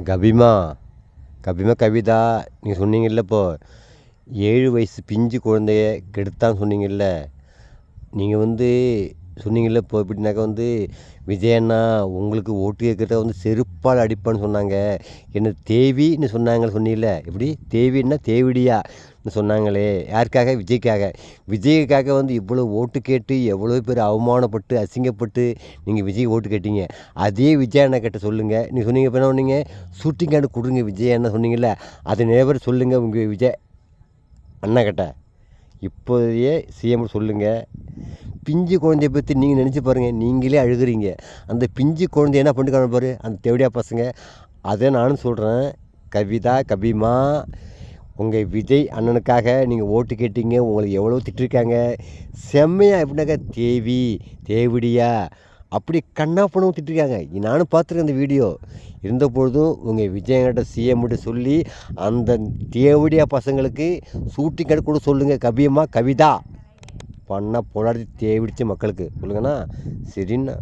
கபிமா கபிமா கவிதா நீங்கள் சொன்னீங்கல்ல இப்போ 7 வயசு பிஞ்சு குழந்தைய கெடுத்தான்னு சொன்னீங்கல்ல. நீங்கள் சொன்னீங்கல்ல இப்போ எப்படின்னாக்கா விஜய் அண்ணா உங்களுக்கு ஓட்டு கேட்குறத செருப்பால் அடிப்பான்னு சொன்னாங்க. என்ன தேவின்னு சொன்னாங்கன்னு சொன்னீங்கல்ல. எப்படி தேவின்னா தேவிடியான்னு சொன்னாங்களே, யாருக்காக? விஜய்க்காக. விஜய்க்காக இவ்வளோ ஓட்டு கேட்டு எவ்வளோ பேர் அவமானப்பட்டு அசிங்கப்பட்டு நீங்கள் விஜய் ஓட்டு கேட்டீங்க. அதே விஜய் அண்ணா கிட்ட சொல்லுங்கள். நீங்கள் சொன்னீங்க இப்போ என்ன சொன்னீங்க, ஷூட்டிங் கார்டு கொடுங்க விஜய் அண்ணா சொன்னீங்கல்ல. அதை நேரம் சொல்லுங்கள் உங்கள் விஜய் அண்ணா கிட்ட. இப்போதையே சிஎம் சொல்லுங்கள். பிஞ்சு குழந்தைய பற்றி நீங்கள் நினச்சி பாருங்கள், நீங்களே அழுகிறீங்க. அந்த பிஞ்சு குழந்தை என்ன பண்ணிட்டு பாரு, அந்த தேவடியா பசங்க. அதை நானும் சொல்கிறேன், கவிதா கபிமா உங்கள் விஜய் அண்ணனுக்காக நீங்கள் ஓட்டு கேட்டீங்க. உங்களுக்கு எவ்வளோ திட்டிருக்காங்க செம்மையாக. எப்படின்னாக்கா தேவிடியா அப்படி கண்ணாப்பணம் திட்டிருக்காங்க. நானும் பார்த்துருக்கேன் அந்த வீடியோ. இருந்தபொழுதும் உங்கள் விஜயங்கிட்ட சிஎம்கிட்ட சொல்லி அந்த தேவடியா பசங்களுக்கு ஷூட்டிங் கார்டு கூட சொல்லுங்கள். கவியம்மா கவிதா பண்ணால் போராடி தேவிடிச்சு மக்களுக்கு சொல்லுங்கண்ணா. சரிண்ணா.